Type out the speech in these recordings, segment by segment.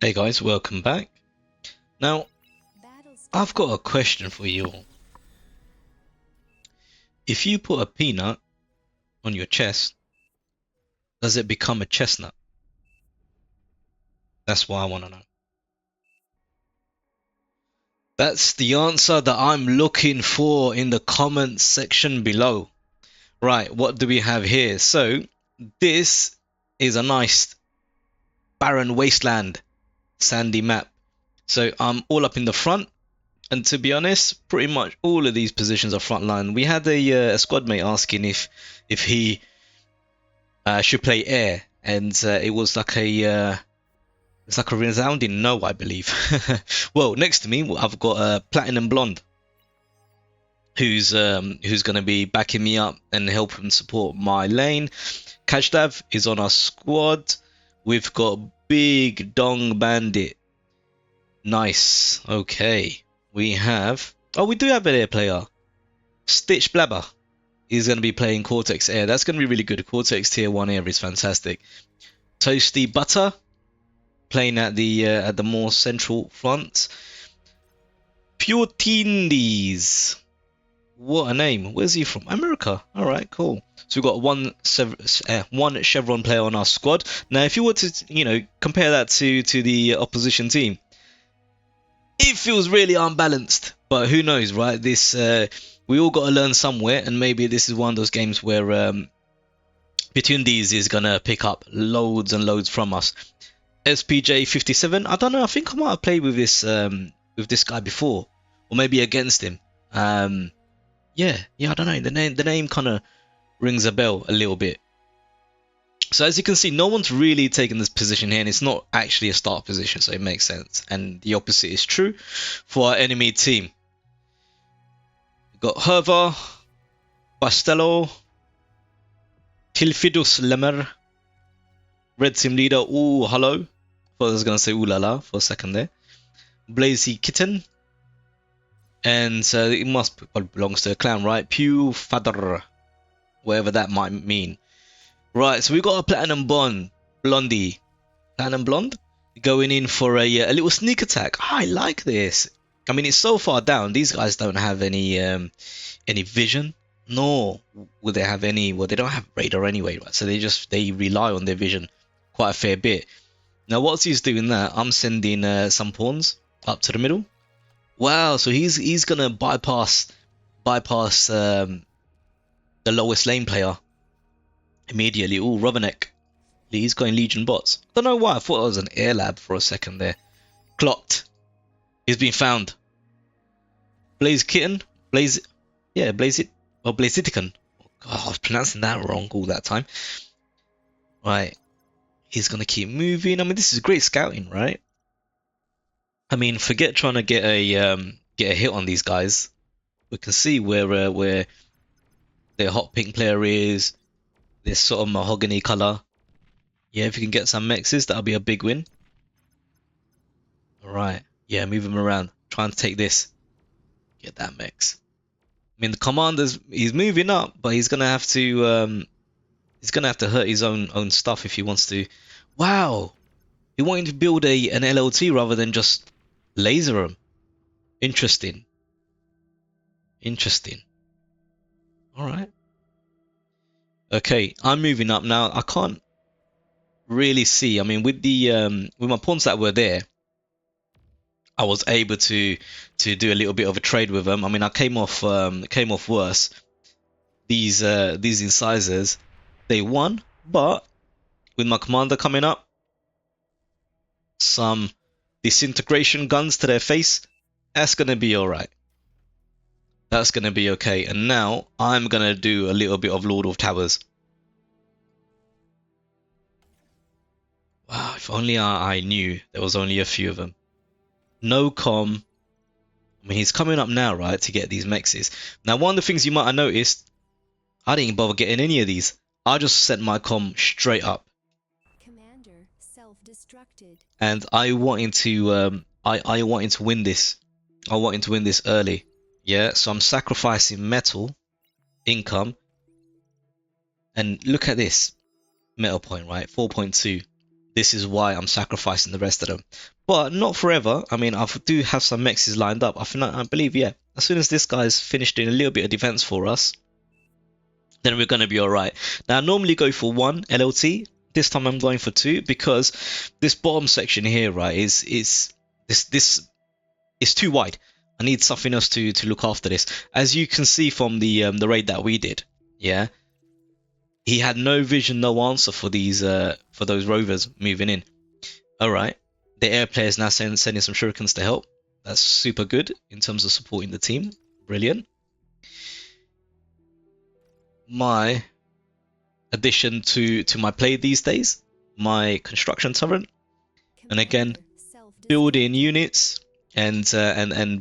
Hey guys, welcome back. Now, I've got a question for you all. If you put a peanut on your chest, does it become a chestnut? That's what I want to know. That's the answer that I'm looking for in the comments section below. Right, what do we have here? So, this is a nice barren wasteland sandy map. So I'm all up in the front. And to be honest, pretty much all of these positions are front line. We had a squad mate asking if he should play air, and it was like a resounding no, I believe. Well, next to me, I've got a Platinum Blonde, who's going to be backing me up and helping support my lane. Kajdav is on our squad. We've got Big Dong Bandit. Nice. Okay. We have... Oh, we do have an air player. Stitch Blabber is going to be playing Cortex Air. That's going to be really good. Cortex Tier 1 Air is fantastic. Toasty Butter playing at the more central front. Pure Tindies. What a name. Where's he from? America. Alright, cool. So we've got one Chevron player on our squad. Now, if you were to, compare that to the opposition team, it feels really unbalanced. But who knows, right? This we all got to learn somewhere, and maybe this is one of those games where between these is gonna pick up loads and loads from us. SPJ 57. I don't know. I think I might have played with this guy before, or maybe against him. Yeah. I don't know. The name kind of rings a bell a little bit. So as you can see, no one's really taken this position here, and it's not actually a start position, so it makes sense. And the opposite is true for our enemy team. We've got Herva, Bastello, Tilfidus Lemmer, Red Team Leader. Ooh, hello. I thought I was going to say ooh la la for a second there. Blazy Kitten. And it must belongs to a clan, right? Pew Fadr, whatever that might mean. Right, so we've got a Platinum Blondie. Platinum Blonde going in for a little sneak attack. I like this. I mean, it's so far down. These guys don't have any vision, nor will they have any. Well, they don't have radar anyway, right? So they rely on their vision quite a fair bit. Now, whilst he's doing that, I'm sending some pawns up to the middle. Wow, so he's gonna bypass the lowest lane player immediately. Ooh, Rovanek. He's going Legion bots. Don't know why. I thought it was an air lab for a second there. Clocked. He's been found. Blaze Kitten. Blaziticon. Oh, God, I was pronouncing that wrong all that time. Right. He's going to keep moving. I mean, this is great scouting, right? I mean, forget trying to get a hit on these guys. We can see where their hot pink player is. This sort of mahogany color. Yeah, if you can get some mexes, that'll be a big win. Alright. Yeah, move him around. Trying to take this. Get that mex. I mean, the commander's he's moving up, but he's gonna have to hurt his own stuff if he wants to. Wow. He wanted to build an LLT rather than just laser him. Interesting. Alright. Okay, I'm moving up now. I can't really see. I mean, with my pawns that were there, I was able to do a little bit of a trade with them. I mean, I came off worse. These incisors, they won, but with my commander coming up, some disintegration guns to their face, that's gonna be alright. That's gonna be okay. And now I'm gonna do a little bit of Lord of Towers. Wow, if only I knew there was only a few of them. No com. I mean, he's coming up now, right, to get these mexes. Now, one of the things you might have noticed, I didn't bother getting any of these. I just sent my com straight up. Commander self-destructed. And I wanted to I wanted to win this. I wanted to win this early. Yeah, so I'm sacrificing metal, income, and look at this metal point, right? 4.2. This is why I'm sacrificing the rest of them. But not forever. I mean, I do have some mexes lined up. I believe, yeah, as soon as this guy's finished doing a little bit of defense for us, then we're going to be all right. Now, I normally go for 1 LLT. This time I'm going for 2 because this bottom section here, right, is too wide. I need something else to look after this. As you can see from the raid that we did, yeah, he had no vision, no answer for these for those rovers moving in. All right, the air players now sending some shurikens to help. That's super good in terms of supporting the team. Brilliant. My addition to my play these days, my construction turret, and again, building units and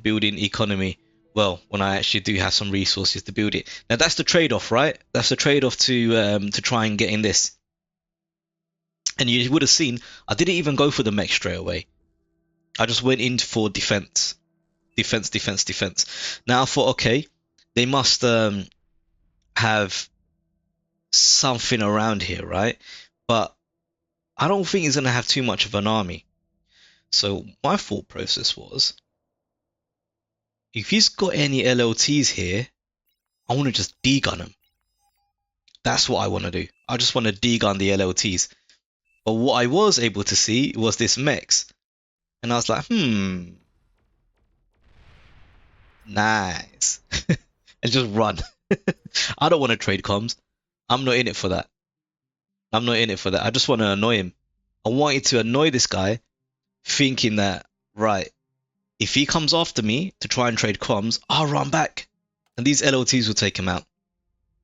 building economy. Well, when I actually do have some resources to build it. Now that's the trade-off, right? That's the trade-off to try and get in this. And you would have seen I didn't even go for the mech straight away. I just went in for defense. Now I thought, okay, they must have something around here, right? But I don't think he's gonna have too much of an army. So my thought process was, if he's got any LLTs here, I want to just degun them. That's what I want to do. I just want to degun the LLTs. But what I was able to see was this mechs. And I was like, nice. And just run. I don't want to trade comms. I'm not in it for that. I just want to annoy him. I wanted to annoy this guy, thinking that, right, if he comes after me to try and trade comms, I'll run back. And these LLTs will take him out.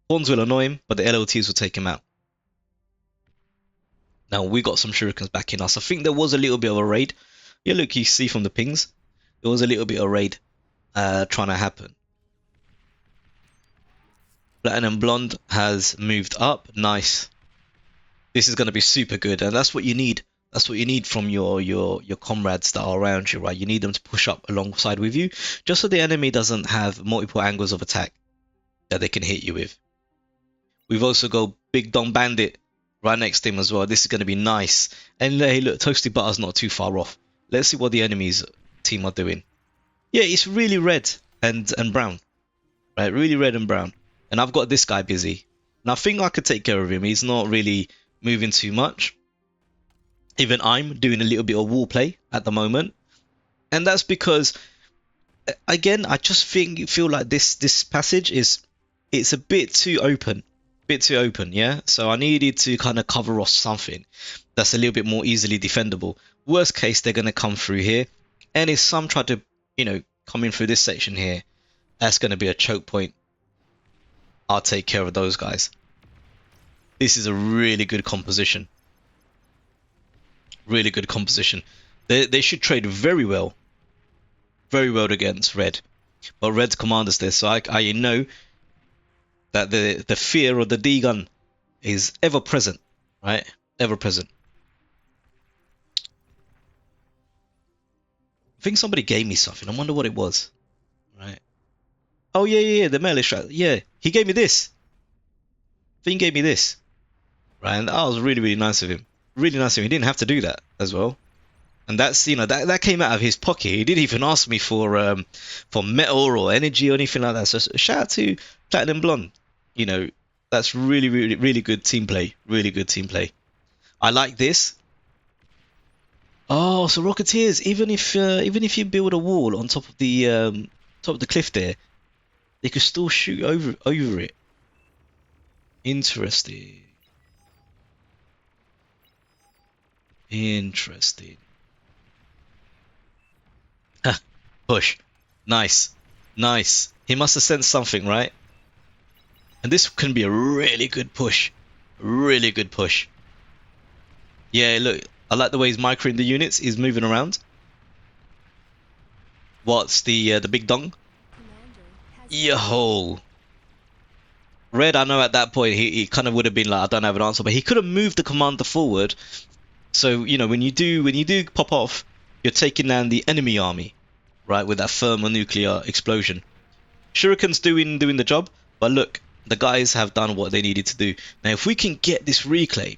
Horns will annoy him, but the LLTs will take him out. Now, we got some shurikens backing us. I think there was a little bit of a raid. Yeah, look, you see from the pings. There was a little bit of raid trying to happen. Platinum Blonde has moved up. Nice. This is going to be super good. And that's what you need. That's what you need from your comrades that are around you, right? You need them to push up alongside with you, just so the enemy doesn't have multiple angles of attack that they can hit you with. We've also got Big Dong Bandit right next to him as well. This is going to be nice. And hey, look, Toasty Butter's not too far off. Let's see what the enemy's team are doing. Yeah, it's really red and brown, right? Really red and brown. And I've got this guy busy. And I think I could take care of him. He's not really moving too much. Even I'm doing a little bit of wall play at the moment. And that's because, again, I just feel like this passage it's a bit too open. Yeah? So I needed to kind of cover off something that's a little bit more easily defendable. Worst case, they're going to come through here. And if some try to, come in through this section here, that's going to be a choke point. I'll take care of those guys. This is a really good composition. Really good composition. They should trade very well against red, but red's commander's there, so I know that the fear of the degun is ever present, right? Ever present. I think somebody gave me something. I wonder what it was. Right? Oh yeah, the melee strat. Yeah, he gave me this. I think he gave me this. Right, and that was really nice of him. Really nice of him. He didn't have to do that as well. And that's, that came out of his pocket. He didn't even ask me for metal or energy or anything like that. So shout out to Platinum Blonde. That's really good team play. Really good team play. I like this. Oh, so Rocketeers, even if you build a wall on top of the cliff there, they could still shoot over it. Interesting. Push. Nice. He must have sensed something, right? And this can be a really good push. Yeah, look, I like the way he's microing the units. He's moving around. What's the big dong? Yo. Red, I know at that point he kind of would have been like, I don't have an answer, but he could have moved the commander forward. So when you do pop off, you're taking down the enemy army, right, with that thermonuclear explosion. Shuriken's doing the job, but look, the guys have done what they needed to do. Now, if we can get this reclaim,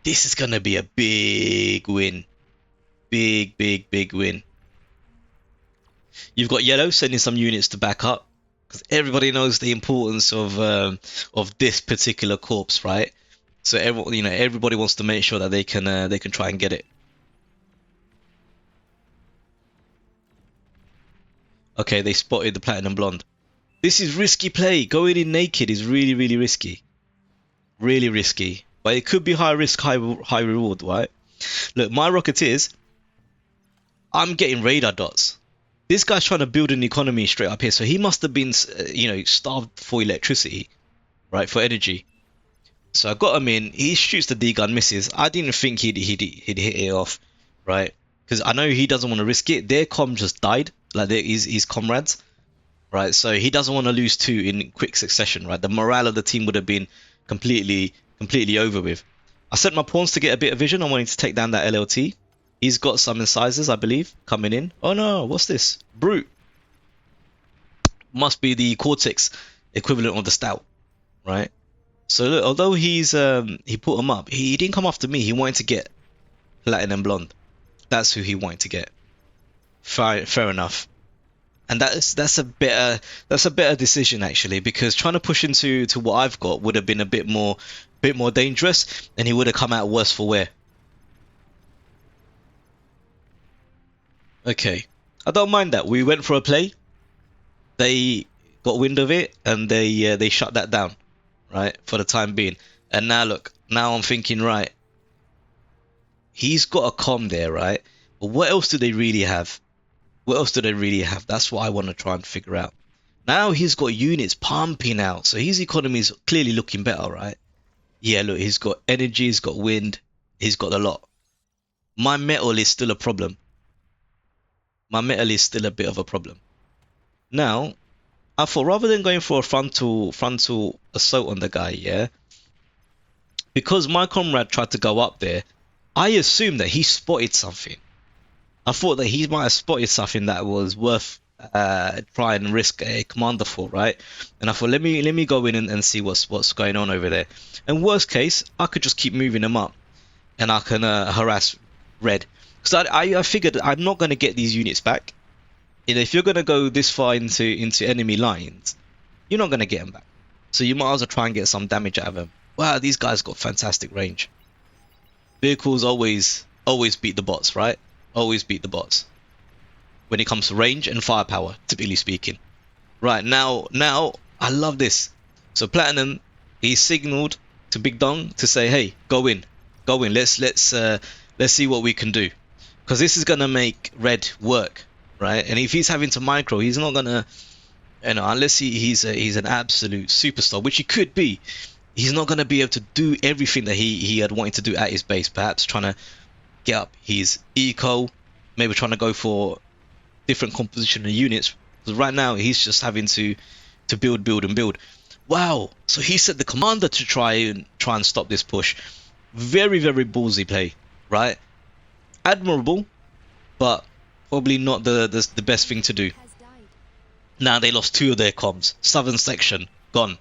This is gonna be a big win. Big, big, big win. You've got yellow sending some units to back up because everybody knows the importance of this particular corpse, right? So everyone, everybody wants to make sure that they can try and get it. Okay, they spotted the platinum blonde. This is risky play. Going in naked is really, really risky. Really risky. But it could be high risk, high reward, right? Look, my Rocketeers, I'm getting radar dots. This guy's trying to build an economy straight up here, so he must have been, starved for electricity, right, for energy. So I got him in. He shoots the D gun, misses. I didn't think he'd hit it off, right? Because I know he doesn't want to risk it. Their comm just died, like his comrades, right? So he doesn't want to lose two in quick succession, right? The morale of the team would have been completely over with. I sent my pawns to get a bit of vision. I wanted to take down that LLT. He's got some incisors, I believe, coming in. Oh no, what's this? Brute. Must be the Cortex equivalent of the Stout, right? So look, although he put him up, he didn't come after me. He wanted to get Platinum Blonde. That's who he wanted to get. Fair enough. And that's a better decision actually, because trying to push into what I've got would have been a bit more dangerous, and he would have come out worse for wear. Okay, I don't mind that. We went for a play. They got wind of it, and they shut that down, right, for the time being. And now look, now I'm thinking, right, he's got a comm there, right? But what else do they really have? What else do they really have? That's what I want to try and figure out. Now he's got units pumping out, so his economy is clearly looking better, right? Yeah, look, he's got energy, he's got wind, he's got a lot. My metal is still a problem. My metal is still a bit of a problem. Now, I thought rather than going for a frontal assault on the guy, yeah, because my comrade tried to go up there, I assumed that he spotted something. I thought that he might have spotted something that was worth trying and risk a commander for, right? And I thought, let me go in and see what's going on over there. And worst case, I could just keep moving them up, and I can harass red. Because I figured I'm not going to get these units back. If you're going to go this far into enemy lines, you're not going to get them back. So you might as well try and get some damage out of them. Wow, these guys got fantastic range. Vehicles always beat the bots, right? Always beat the bots when it comes to range and firepower, typically speaking. Right, now I love this. So Platinum, he signaled to Big Dong to say, hey, go in. Let's see what we can do, because this is gonna make red work, right? And if he's having to micro, he's not gonna, unless he's an absolute superstar, which he could be. He's not gonna be able to do everything that he had wanted to do at his base. Perhaps trying to get up his eco, maybe trying to go for different composition of units. Because right now he's just having to build and build. Wow! So he set the commander to try and stop this push. Very, very ballsy play, right? Admirable, but probably not the best thing to do. Now they lost two of their comms. Southern section gone.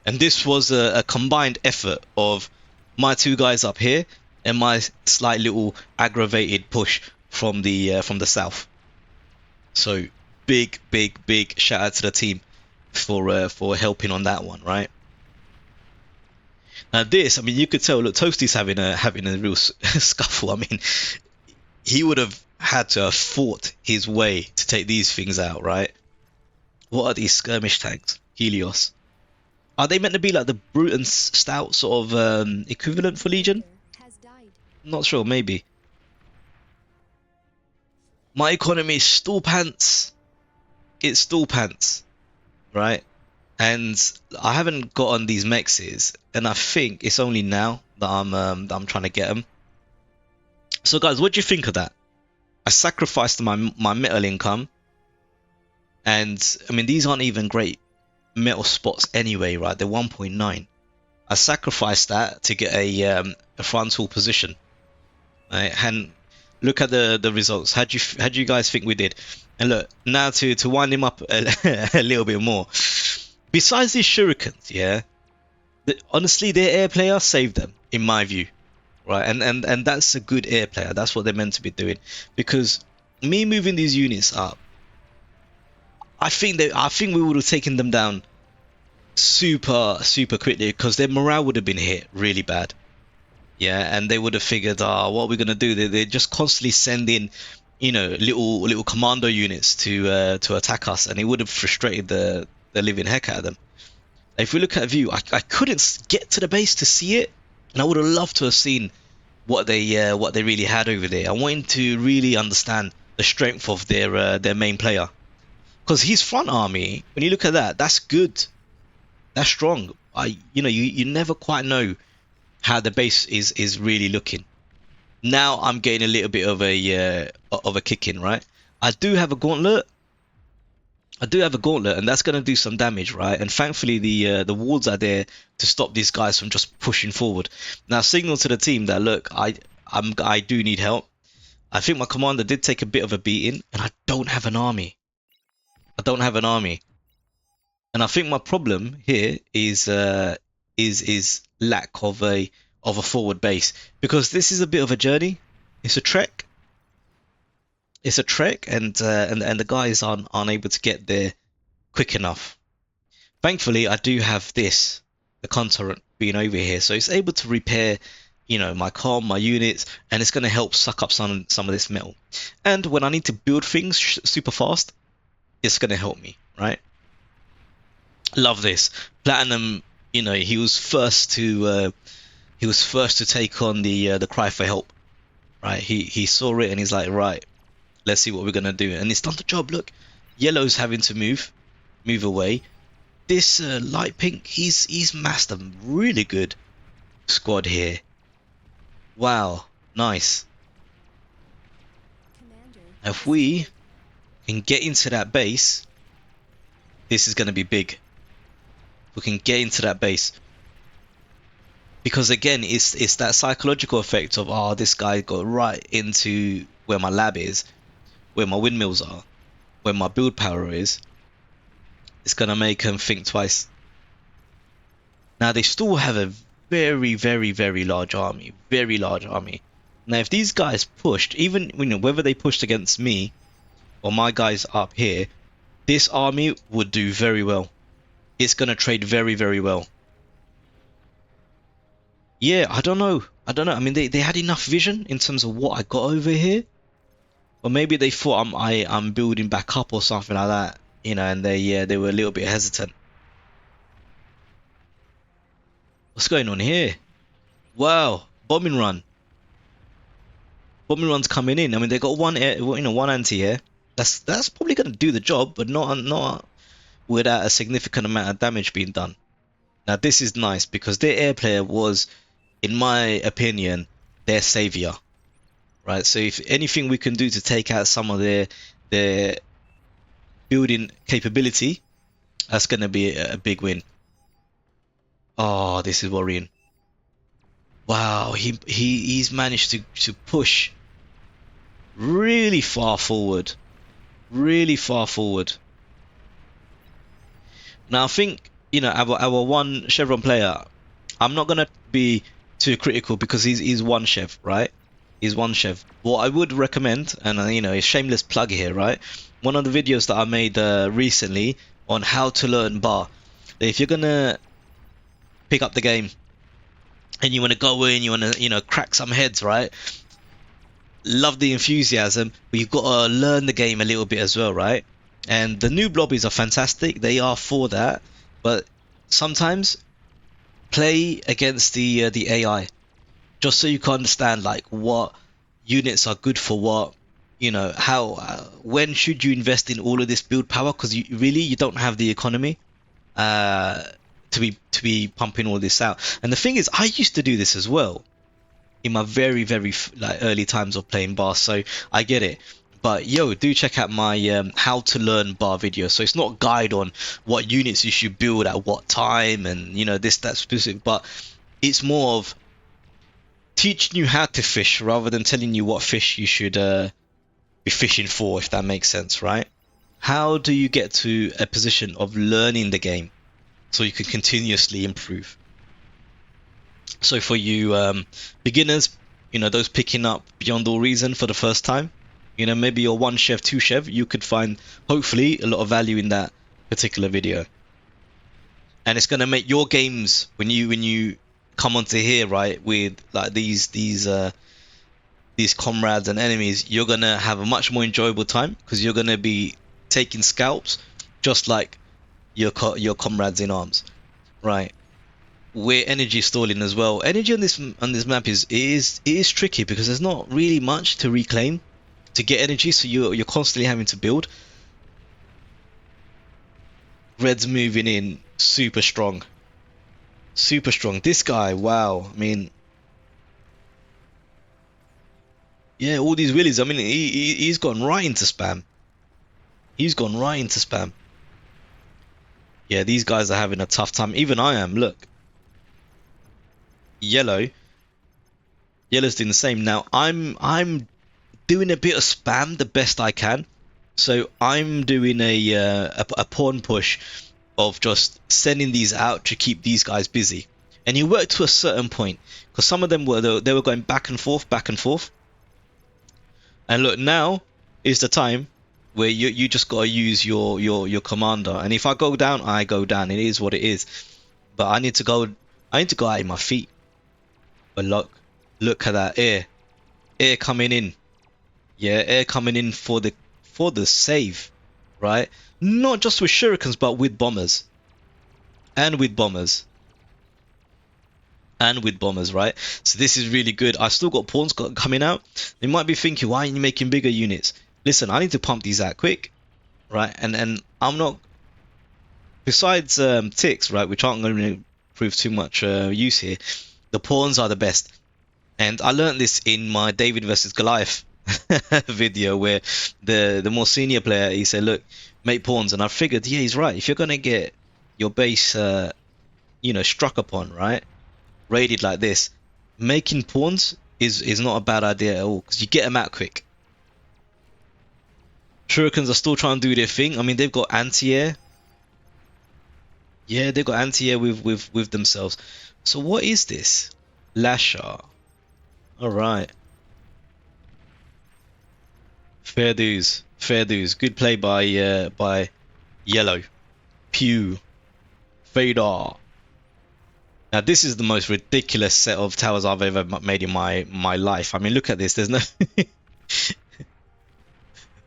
And this was a combined effort of my two guys up here and my slight little aggravated push from the south. So big shout out to the team for helping on that one, right? Now this, I mean, you could tell. Look, Toasty's having a real scuffle. I mean, he would have had to have fought his way to take these things out, right? What are these skirmish tanks? Helios. Are they meant to be like the Brute and Stout sort of equivalent for Legion? Not sure, maybe. My economy is stool pants. It's stool pants, right? And I haven't got on these mexes, and I think it's only now that I'm trying to get them. So guys, what do you think of that? I sacrificed my metal income, and I mean, these aren't even great metal spots anyway, right? They're 1.9. I sacrificed that to get a frontal position, right? And look at the results. How do you guys think we did? And look, now to wind him up a little bit more. Besides these shurikens, yeah, honestly, their air player saved them. in my view, right? And that's a good air player. That's what they're meant to be doing. Because me moving these units up, I think we would have taken them down super quickly, because their morale would have been hit really bad. Yeah, and they would have figured, what are we gonna do? They're just constantly sending, little commando units to attack us, and it would have frustrated the living heck out of them. If we look at a view, I couldn't get to the base to see it, and I would have loved to have seen what they really had over there. I wanted to really understand the strength of their main player, because his front army, when you look at that, that's good, that's strong. You never quite know how the base is really looking. Now I'm getting a little bit of a kick in, right? I do have a gauntlet. And that's gonna do some damage, right? And thankfully the walls are there to stop these guys from just pushing forward. Now signal to the team that, look, I do need help. I think my commander did take a bit of a beating, and I don't have an army. And I think my problem here is lack of a forward base, because this is a bit of a journey. It's a trek. And the guys aren't able to get there quick enough. Thankfully, I do have this, the Conturant being over here, so it's able to repair, my my units, and it's going to help suck up some of this metal. And when I need to build things super fast, it's going to help me, right? Love this. Platinum, he was first to take on the cry for help, right? He saw it and he's like, right, let's see what we're gonna do, and it's done the job. Look, yellow's having to move away. This light pink, he's massed a really good squad here. Wow, nice. Commander, If we can get into that base, this is gonna be big. We can get into that base, because again, it's that psychological effect of, this guy got right into where my lab is, where my windmills are, where my build power is. It's gonna make him think twice. Now they still have a very large army, Now if these guys pushed, even whether they pushed against me or my guys up here, this army would do very well. It's gonna trade very well. Yeah, I don't know. I mean, they had enough vision in terms of what I got over here, or maybe they thought I'm building back up or something like that, and they were a little bit hesitant. What's going on here? Wow, bombing run. Bombing run's coming in. I mean, they got one anti-air. That's probably gonna do the job, but not without a significant amount of damage being done. Now this is nice, because their air player was, in my opinion, their savior, right? So if anything we can do to take out some of their building capability, that's going to be a big win. Oh, this is worrying. Wow, he's managed to push really far forward. Now I think, our one Chevron player, I'm not gonna be too critical, because he's one Chev, right? He's one Chev. What I would recommend, and a shameless plug here, right? One of the videos that I made recently on how to learn bar. If you're gonna pick up the game and you want to go in, you want to crack some heads, right? Love the enthusiasm, but you've got to learn the game a little bit as well, right? And the noob lobbies are fantastic. They are for that, but sometimes play against the AI, just so you can understand like what units are good for what. How when should you invest in all of this build power, because you don't have the economy to be pumping all this out. And the thing is, I used to do this as well in my very like early times of playing bar, so I get it. But do check out my how to learn bar video. So it's not a guide on what units you should build at what time and this, that specific, but it's more of teaching you how to fish rather than telling you what fish you should be fishing for, if that makes sense, right? How do you get to a position of learning the game so you can continuously improve? So for you beginners, those picking up Beyond All Reason for the first time, maybe you're 1 Chev, 2 Chev, you could find hopefully a lot of value in that particular video. And it's gonna make your games, when you come onto here, right, with like these comrades and enemies, you're gonna have a much more enjoyable time because you're gonna be taking scalps just like your comrades in arms, right? We're energy stalling as well. Energy on this map is tricky because there's not really much to reclaim to get energy, so you're constantly having to build. Red's moving in super strong. Super strong. This guy, wow. I mean, yeah, all these willies. I mean, he's gone right into spam. He's gone right into spam. Yeah, these guys are having a tough time. Even I am. Look. Yellow's doing the same. Now, I'm doing a bit of spam the best I can. So I'm doing a pawn push of just sending these out to keep these guys busy. And you work to a certain point because some of them were going back and forth, back and forth. And look, now is the time where you just gotta use your commander. And if I go down, I go down. It is what it is. But I need to go out in my feet. But look at that air coming in. Yeah, air coming in for the save, right? Not just with shurikens, but with bombers. And with bombers. Right? So this is really good. I still got pawns coming out. They might be thinking, why are you making bigger units? Listen, I need to pump these out quick, right? And I'm not. Besides ticks, right, which aren't going to prove too much use here. The pawns are the best, and I learned this in my David versus Goliath video where the more senior player, he said, look, make pawns, and I figured, yeah, he's right. If you're gonna get your base struck upon, right, raided like this, making pawns is not a bad idea at all because you get them out quick. Shurikens are still trying to do their thing. I mean, they've got anti-air. Yeah, they've got anti-air with themselves. So what is this? Lashar. Alright. Fair dues. Fair dues. Good play by Yellow. Pew. Fadar. Now this is the most ridiculous set of towers I've ever made in my life. I mean, look at this. There's no...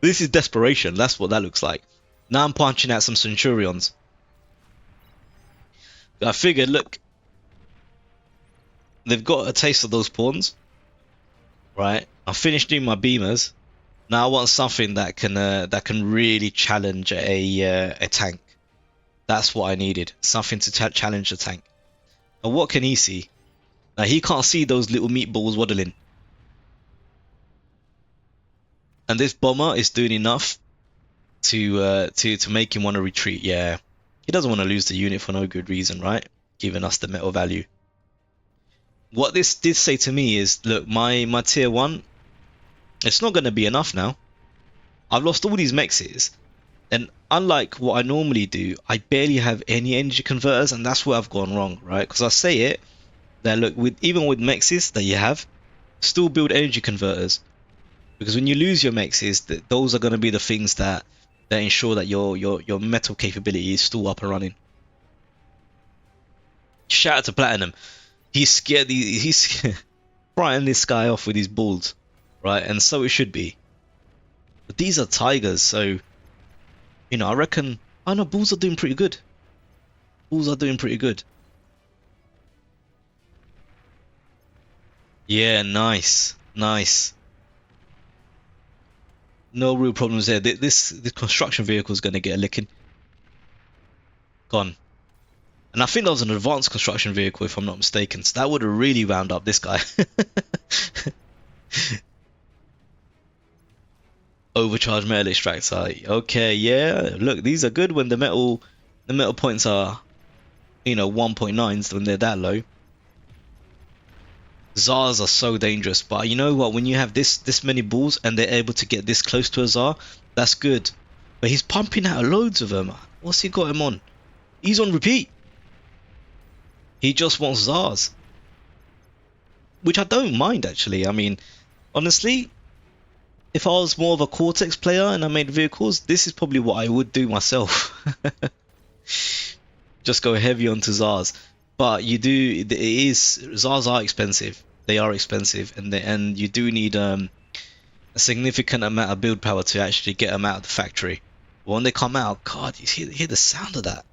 This is desperation. That's what that looks like. Now I'm punching out some Centurions. I figured, look, they've got a taste of those pawns, right? I finished doing my beamers. Now I want something that can really challenge a tank. That's what I needed. Something to challenge a tank. And what can he see? Now he can't see those little meatballs waddling. And this bomber is doing enough to make him want to retreat. Yeah, he doesn't want to lose the unit for no good reason, right? Giving us the metal value. What this did say to me is, look, my tier 1, it's not going to be enough now. I've lost all these mexes, and unlike what I normally do, I barely have any energy converters, and that's where I've gone wrong, right? Because I say it that, look, even with mexes that you have, still build energy converters, because when you lose your mexes, those are going to be the things that ensure that your metal capability is still up and running. Shout out to Platinum. He's scared. He's frying this guy off with his balls, right? And so it should be. But these are tigers, so I reckon. I know bulls are doing pretty good. Bulls are doing pretty good. Yeah, nice. No real problems there. This construction vehicle is going to get a licking. Gone. And I think that was an advanced construction vehicle, if I'm not mistaken. So that would have really wound up this guy. Overcharged metal extractor. Okay, yeah. Look, these are good when the metal points are, 1.9s when they're that low. Zars are so dangerous, but you know what? When you have this many balls and they're able to get this close to a Zar, that's good. But he's pumping out loads of them. What's he got him on? He's on repeat. He just wants Zars. which I don't mind actually. I mean, honestly, if I was more of a Cortex player and I made vehicles, this is probably what I would do myself. Just go heavy onto Zars. But you do, Zars are expensive. They are expensive, and you do need a significant amount of build power to actually get them out of the factory. But when they come out, God, you hear the sound of that.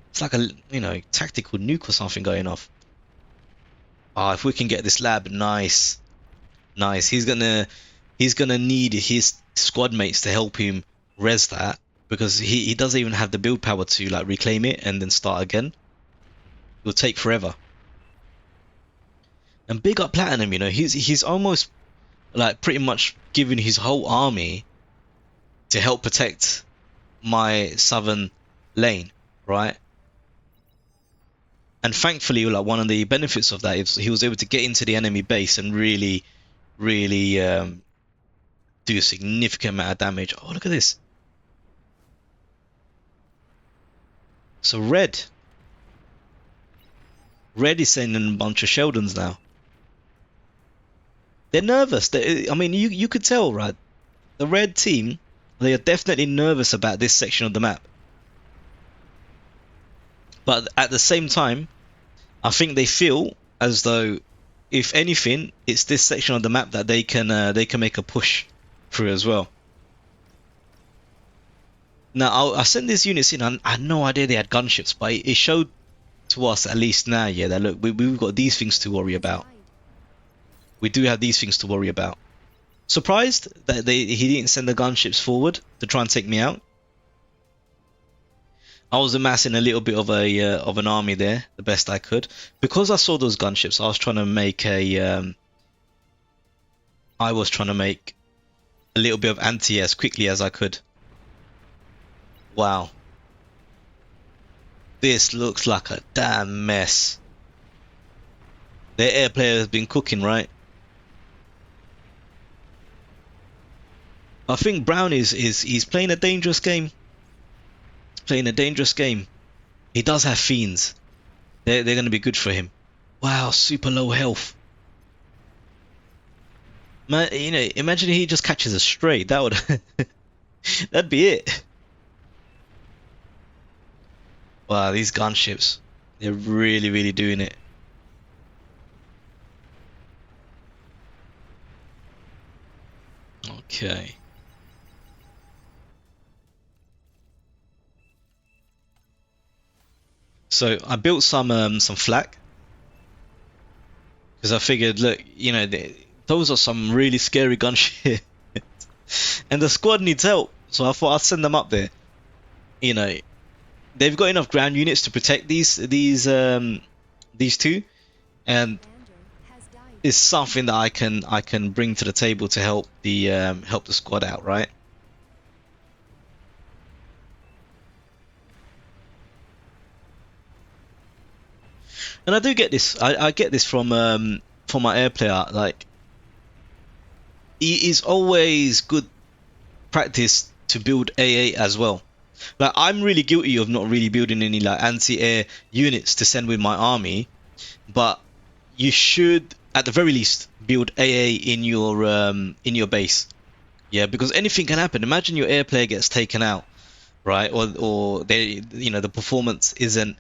It's like a tactical nuke or something going off. Ah, if we can get this lab, nice. He's gonna need his squad mates to help him res that, because he doesn't even have the build power to like reclaim it and then start again. It will take forever. And big up Platinum, he's almost like pretty much giving his whole army to help protect my southern lane, right? And thankfully, like, one of the benefits of that is he was able to get into the enemy base and really do a significant amount of damage. Oh, look at this. So red is sending a bunch of Sheldons now. They're nervous. I mean, you could tell, right? The red team, they are definitely nervous about this section of the map. But at the same time, I think they feel as though, if anything, it's this section of the map that they can make a push through as well. Now, I sent these units in. I had no idea they had gunships, but it showed to us at least now, yeah, that look, we've got these things to worry about. We do have these things to worry about. Surprised that he didn't send the gunships forward to try and take me out. I was amassing a little bit of an army there, the best I could, because I saw those gunships. I was trying to make a little bit of anti as quickly as I could. Wow, this looks like a damn mess. Their air player has been cooking, right? I think Brown he's playing a dangerous game. Playing a dangerous game. He does have fiends. They're going to be good for him. Wow, super low health. Man, imagine he just catches a stray. That would that'd be it. Wow, these gunships, they're really doing it. Okay. So I built some flak because I figured, look, those are some really scary gunships, and the squad needs help. So I thought I'd send them up there. They've got enough ground units to protect these two, and it's something that I can bring to the table to help the squad out, right? And I do get this. I get this from my air player. Like, it is always good practice to build AA as well. Like, I'm really guilty of not really building any like anti-air units to send with my army, but you should at the very least build AA in your base. Yeah, because anything can happen. Imagine your air player gets taken out, right? Or they the performance isn't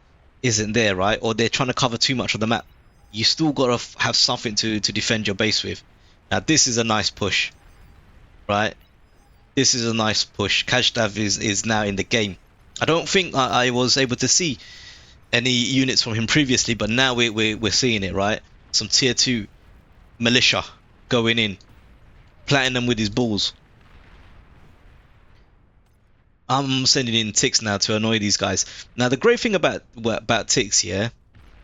there, right? Or they're trying to cover too much of the map. You still gotta have something to defend your base with. Now this is a nice push, right? This is a nice push. Kajdav is now in the game. I don't think I was able to see any units from him previously, but now we're seeing it, right? Some tier 2 militia going in, Platinum with his balls. I'm sending in ticks now to annoy these guys. Now the great thing about ticks, yeah,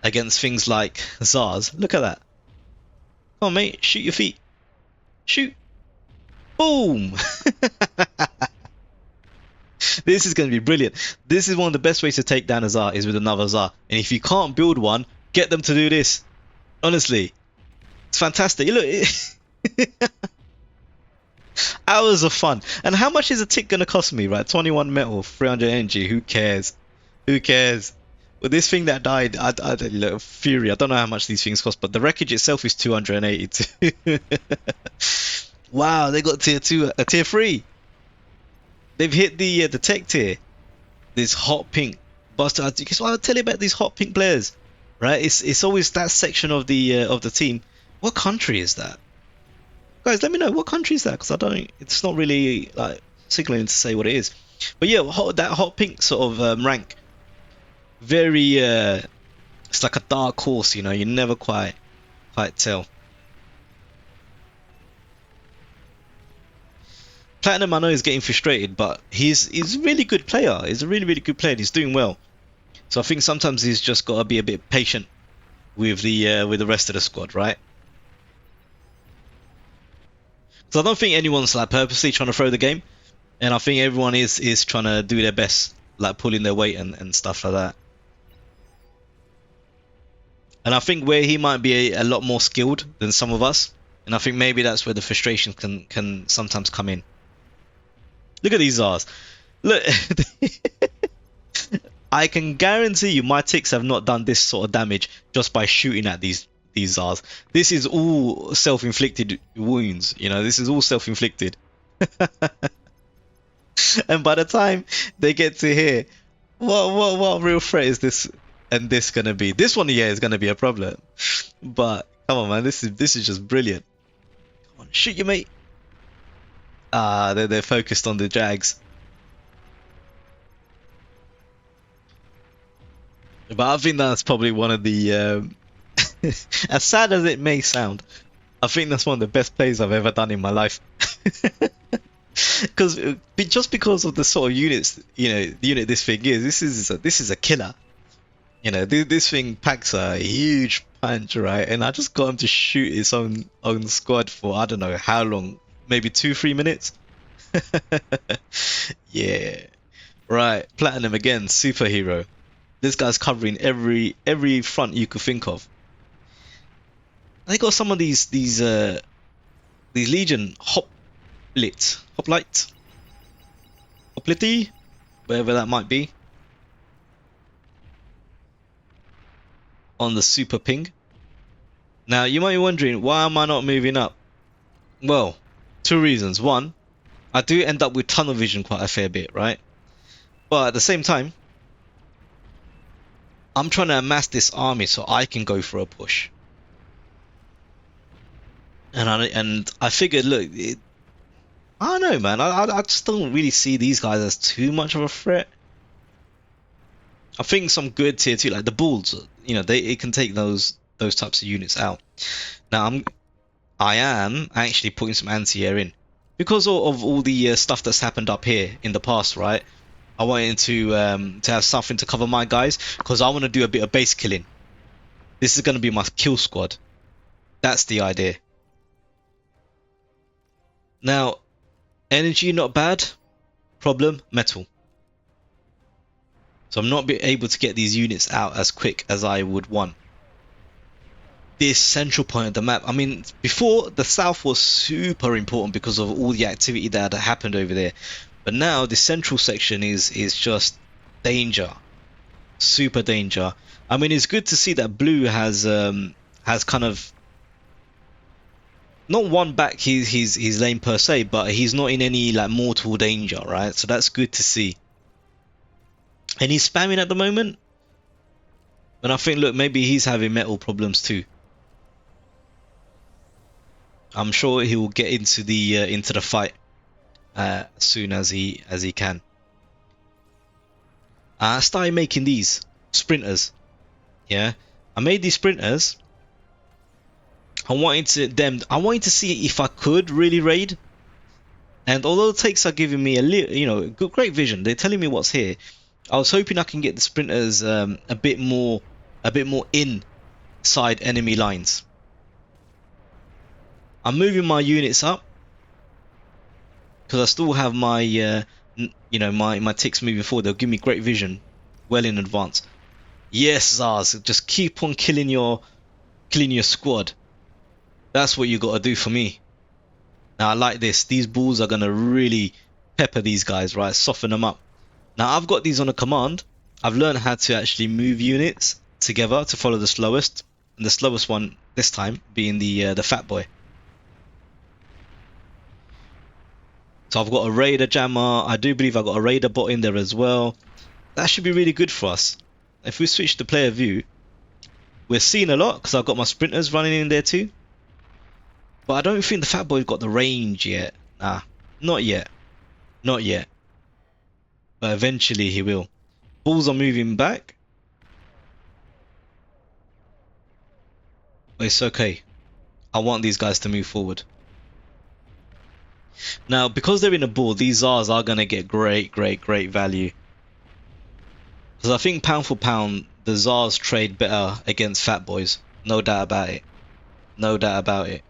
against things like Zars, look at that. Come on, mate, shoot your feet. Shoot. Boom. This is going to be brilliant. This is one of the best ways to take down a Zar, is with another Zar. And if you can't build one, get them to do this. Honestly, it's fantastic. Look, hours of fun. And how much is a tick going to cost me, right? 21 metal, 300 energy. Who cares? Who cares? With this thing that died, look, Fury. I don't know how much these things cost, but the wreckage itself is 282. Wow, they got tier 2, tier 3. They've hit the tech tier. This hot pink Buster. Guess what? I'll tell you about these hot pink players, right? It's always that section of the team. What country is that, guys? Let me know what country is that, because I don't. It's not really like signaling to say what it is. But yeah, that hot pink sort of rank. Very it's like a dark horse, you know. You never quite tell. Platinum, I know, is getting frustrated, but he's a really good player. He's a really good player. He's doing well. So I think sometimes he's just got to be a bit patient with the rest of the squad, right? So I don't think anyone's like purposely trying to throw the game, and I think everyone is trying to do their best, like pulling their weight and stuff like that. And I think where he might be a lot more skilled than some of us, and I think maybe that's where the frustration can sometimes come in. Look at these Zars. Look, I can guarantee you my ticks have not done this sort of damage just by shooting at these Zars. This is all self-inflicted wounds, you know. This is all self-inflicted. And by the time they get to here, what real threat is this and this gonna be? This one, yeah, is gonna be a problem. But come on, man, this is just brilliant. Come on, shoot you, mate. Ah, they're focused on the Jags. But I think that's probably one of the as sad as it may sound, I think that's one of the best plays I've ever done in my life. Because just because of the sort of units, you know, the unit this thing is, this is a killer. You know, this thing packs a huge punch, right? And I just got him to shoot his own squad for I don't know how long, maybe 2-3 minutes. Yeah, right. Platinum again, superhero. This guy's covering every front you could think of. They got some of these Legion hoplite, whatever that might be, on the super ping. Now you might be wondering, why am I not moving up? Well, 2 reasons. One, I do end up with tunnel vision quite a fair bit, right? But at the same time, I'm trying to amass this army so I can go for a push. And I figured, look, I don't know, man. I just don't really see these guys as too much of a threat. I think some good tier 2, like the Bulls, you know, it can take those types of units out. Now I am actually putting some anti-air in because of all the stuff that's happened up here in the past, right? I wanted to have something to cover my guys because I want to do a bit of base killing. This is going to be my kill squad. That's the idea. Now, energy not bad. Problem, metal. So I'm not able to get these units out as quick as I would want. This central point of the map, I mean, before the south was super important because of all the activity that had happened over there. But now the central section is just danger, super danger. I mean, it's good to see that blue has kind of not won back his lane per se, but he's not in any like mortal danger, right? So that's good to see. And he's spamming at the moment, and I think, look, maybe he's having metal problems too. I'm sure he will get into the fight as soon as he can. I started making these sprinters. Yeah, I made these sprinters. I wanted to see if I could really raid. And although the takes are giving me a little, you know, great vision, they're telling me what's here. I was hoping I can get the sprinters a bit more inside enemy lines. I'm moving my units up because I still have my you know, my ticks moving forward. They'll give me great vision well in advance. Yes, Zars, just keep on killing your squad. That's what you got to do for me. Now I like this. These bulls are gonna really pepper these guys, right? Soften them up. Now I've got these on a command, I've learned how to actually move units together to follow the slowest, and the slowest one this time being the fat boy. So I've got a raider jammer. I do believe I've got a raider bot in there as well. That should be really good for us. If we switch to player view, we're seeing a lot because I've got my sprinters running in there too. But I don't think the fat boy's got the range yet. Nah, not yet. Not yet. But eventually he will. Bulls are moving back. But it's okay. I want these guys to move forward. Now, because they're in a ball, these Zars are going to get great value. Because I think pound for pound, the Zars trade better against fat boys. No doubt about it. No doubt about it.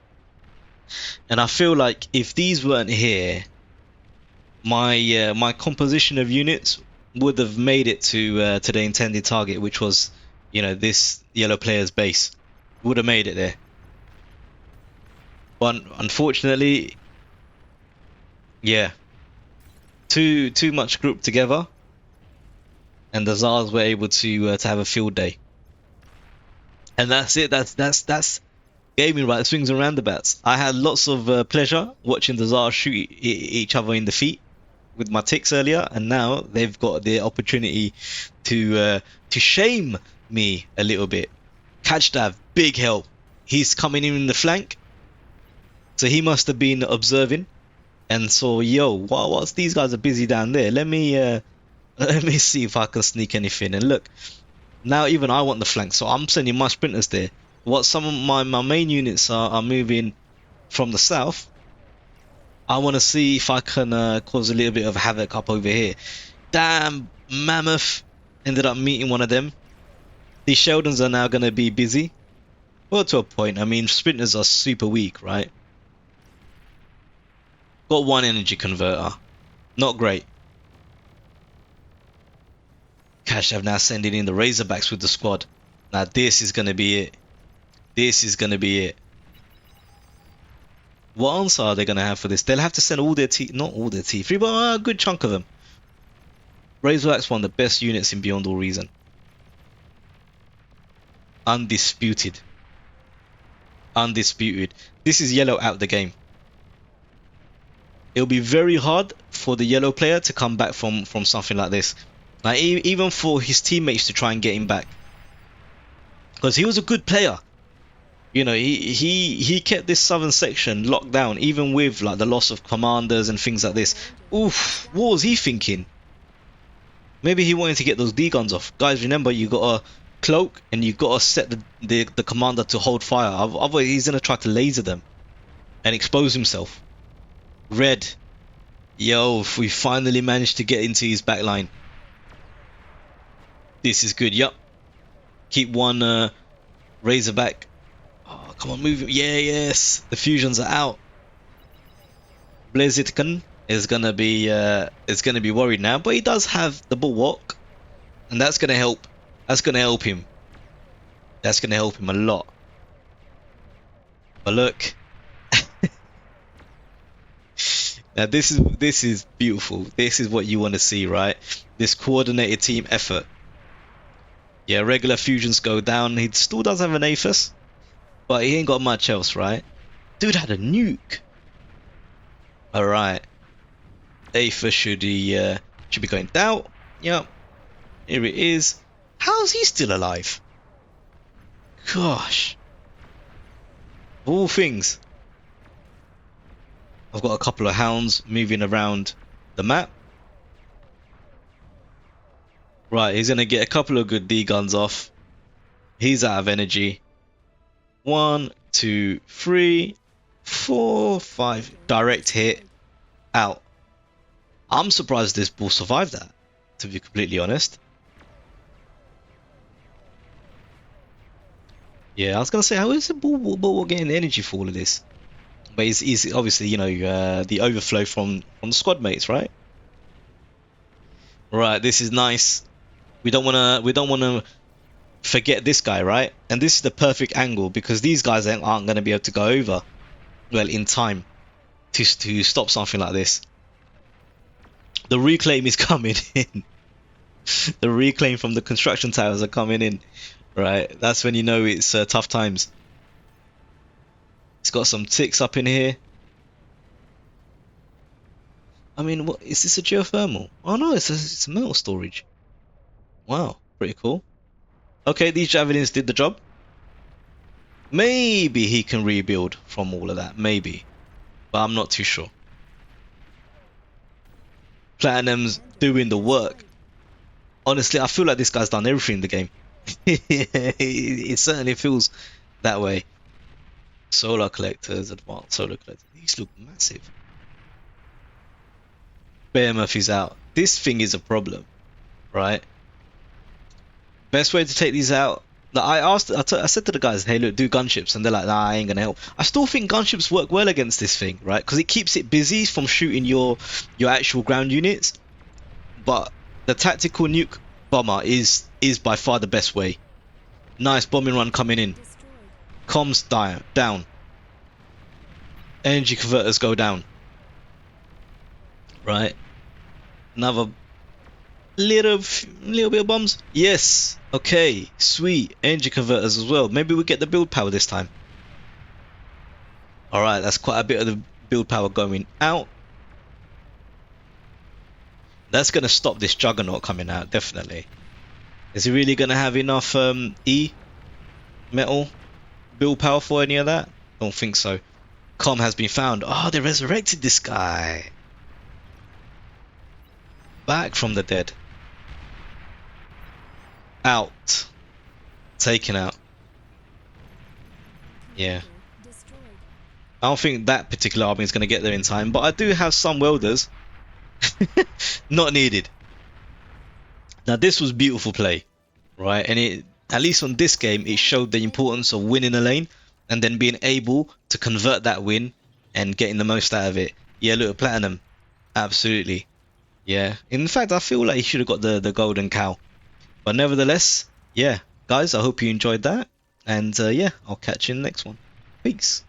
And I feel like if these weren't here, my composition of units would have made it to the intended target, which was, you know, this yellow player's base. Would have made it there. But unfortunately, yeah, too much grouped together, and the Zars were able to have a field day. And that's it. That's gaming, right? Swings and roundabouts. I had lots of pleasure watching the Zars shoot each other in the feet with my ticks earlier, and now they've got the opportunity to shame me a little bit. Kajdav, big help. He's coming in the flank, so he must have been observing and saw, yo, what's these guys are busy down there? Let me see if I can sneak anything. And look, now even I want the flank, so I'm sending my sprinters there. What some of my main units are moving from the south. I want to see if I can cause a little bit of havoc up over here. Damn, Mammoth ended up meeting one of them. These Sheldons are now going to be busy. Well, to a point. I mean, sprinters are super weak, right? Got one energy converter. Not great. Kashav now sending in the Razorbacks with the squad. Now this is going to be it. This is going to be it. What answer are they going to have for this? They'll have to send all their not all their T3, but a good chunk of them. Razorbacks one of the best units in Beyond All Reason. Undisputed. Undisputed. This is yellow out the game. It'll be very hard for the yellow player to come back from something like this. Like, even for his teammates to try and get him back. Because he was a good player. You know, he kept this southern section locked down, even with like the loss of commanders and things like this. Oof, what was he thinking? Maybe he wanted to get those D guns off. Guys, remember, you got to cloak and you got to set the commander to hold fire. Otherwise, he's gonna try to laser them and expose himself. Red, yo, we finally managed to get into his back line. This is good. Yup. Keep one Razorback. Oh, come on, move. Yeah, yes. The fusions are out. Blazitkin is gonna be worried now, but he does have the bulwark, and that's gonna help. That's gonna help him. That's gonna help him a lot. But look. Now this is beautiful. This is what you want to see, right? This coordinated team effort. Yeah, regular fusions go down. He still does have an Aphis, but he ain't got much else, right? Dude had a nuke. Alright. Aphis should be going down. Yep. Here it is. How's he still alive? Gosh. Of all things. I've got a couple of hounds moving around the map. Right, he's going to get a couple of good D guns off. He's out of energy. 1, 2, 3, 4, 5. Direct hit. Out. I'm surprised this bull survived that, to be completely honest. Yeah, I was going to say, how is the bull getting the energy for all of this? But he's obviously, you know, the overflow from the squad mates, right? Right, this is nice. We don't wanna forget this guy, right? And this is the perfect angle because these guys aren't going to be able to go over, well, in time to stop something like this. The reclaim is coming in. The reclaim from the construction towers are coming in, right? That's when you know it's tough times. It's got some ticks up in here. I mean, what is this, a geothermal? Oh no, it's a metal storage. Wow, pretty cool. Okay, these javelins did the job. Maybe he can rebuild from all of that, maybe, but I'm not too sure. Platinum's doing the work. Honestly, I feel like this guy's done everything in the game. It certainly feels that way. Solar collectors, advanced solar collectors. These look massive. Behemoth is out. This thing is a problem, right? Best way to take these out. Like I said to the guys, hey, look, do gunships, and they're like, nah, I ain't gonna help. I still think gunships work well against this thing, right? Because it keeps it busy from shooting your actual ground units. But the tactical nuke bomber is by far the best way. Nice bombing run coming in. Destroyed. Comms down. Energy converters go down. Right. Another little bit of bombs. Yes. Okay. Sweet. Energy converters as well. Maybe we get the build power this time. Alright, that's quite a bit of the build power going out. That's going to stop this juggernaut coming out, definitely. Is he really going to have enough E metal build power for any of that? Don't think so. Com has been found. Oh, they resurrected this guy. Back from the dead. Out. Taken out. Yeah. Destroyed. I don't think that particular army is going to get there in time, but I do have some welders. Not needed. Now this was beautiful play, right? And it, at least on this game, it showed the importance of winning a lane and then being able to convert that win and getting the most out of it. Yeah, look, platinum, absolutely. Yeah, in fact, I feel like he should have got the golden cow. But nevertheless, yeah, guys, I hope you enjoyed that, and yeah, I'll catch you in the next one. Peace.